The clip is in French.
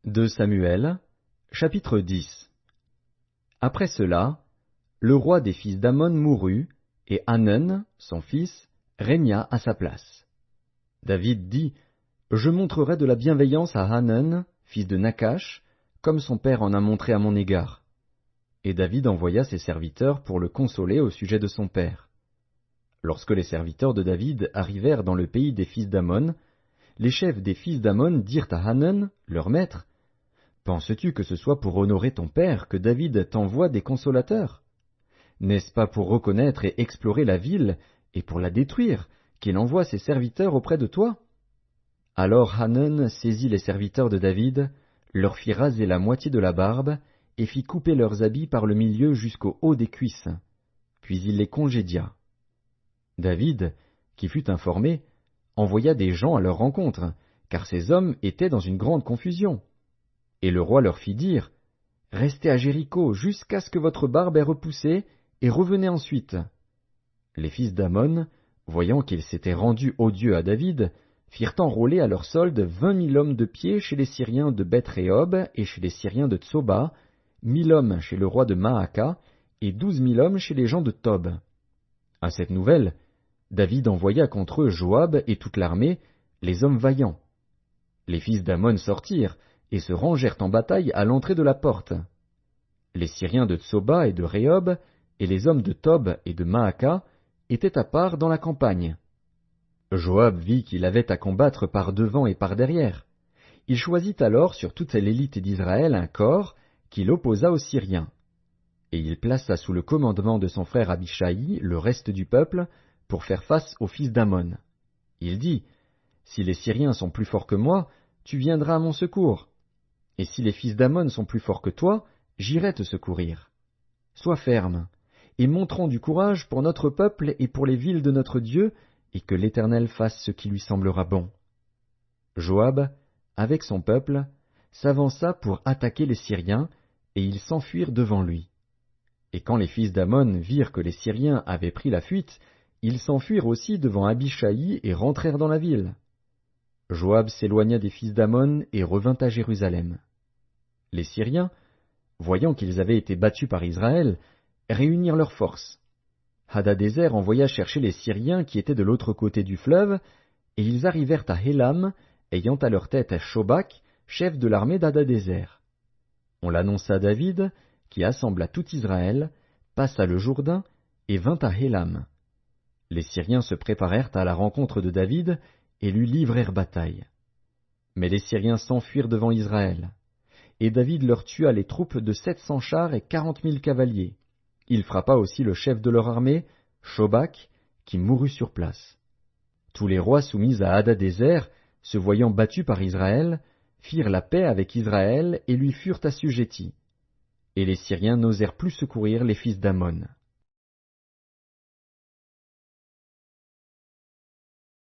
2 Samuel, chapitre 10. Après cela, le roi des fils d'Ammon mourut, et Hanun, son fils, régna à sa place. David dit, « Je montrerai de la bienveillance à Hanun, fils de Nacash, comme son père en a montré à mon égard. » Et David envoya ses serviteurs pour le consoler au sujet de son père. Lorsque les serviteurs de David arrivèrent dans le pays des fils d'Ammon, les chefs des fils d'Ammon dirent à Hanun, leur maître, « Penses-tu que ce soit pour honorer ton père que David t'envoie des consolateurs? N'est-ce pas pour reconnaître et explorer la ville, et pour la détruire, qu'il envoie ses serviteurs auprès de toi? » Alors Hanun saisit les serviteurs de David, leur fit raser la moitié de la barbe, et fit couper leurs habits par le milieu jusqu'au haut des cuisses. Puis il les congédia. David, qui fut informé, envoya des gens à leur rencontre, car ces hommes étaient dans une grande confusion. Et le roi leur fit dire, « Restez à Jéricho jusqu'à ce que votre barbe ait repoussé, et revenez ensuite. » Les fils d'Ammon, voyant qu'ils s'étaient rendus odieux à David, firent enrôler à leur solde 20 000 hommes de pied chez les Syriens de Beth-Rehob et chez les Syriens de Tsoba, 1 000 hommes chez le roi de Maaka, et 12 000 hommes chez les gens de Tob. À cette nouvelle, David envoya contre eux Joab et toute l'armée, les hommes vaillants. Les fils d'Ammon sortirent, et se rangèrent en bataille à l'entrée de la porte. Les Syriens de Tsoba et de Rehob, et les hommes de Tob et de Maaka, étaient à part dans la campagne. Joab vit qu'il avait à combattre par devant et par derrière. Il choisit alors sur toute l'élite d'Israël un corps qu'il opposa aux Syriens. Et il plaça sous le commandement de son frère Abishai le reste du peuple pour faire face aux fils d'Ammon. Il dit, « Si les Syriens sont plus forts que moi, tu viendras à mon secours. Et si les fils d'Ammon sont plus forts que toi, j'irai te secourir. Sois ferme, et montrons du courage pour notre peuple et pour les villes de notre Dieu, et que l'Éternel fasse ce qui lui semblera bon. » Joab, avec son peuple, s'avança pour attaquer les Syriens, et ils s'enfuirent devant lui. Et quand les fils d'Ammon virent que les Syriens avaient pris la fuite, ils s'enfuirent aussi devant Abishai et rentrèrent dans la ville. Joab s'éloigna des fils d'Ammon et revint à Jérusalem. Les Syriens, voyant qu'ils avaient été battus par Israël, réunirent leurs forces. Hadadézer envoya chercher les Syriens qui étaient de l'autre côté du fleuve, et ils arrivèrent à Hélam, ayant à leur tête Shobak, chef de l'armée d'Hadadézer. On l'annonça à David, qui assembla tout Israël, passa le Jourdain, et vint à Hélam. Les Syriens se préparèrent à la rencontre de David, et lui livrèrent bataille. Mais les Syriens s'enfuirent devant Israël. Et David leur tua les troupes de 700 chars et 40 000 cavaliers. Il frappa aussi le chef de leur armée, Shobak, qui mourut sur place. Tous les rois soumis à Hadadézer, se voyant battus par Israël, firent la paix avec Israël et lui furent assujettis. Et les Syriens n'osèrent plus secourir les fils d'Ammon.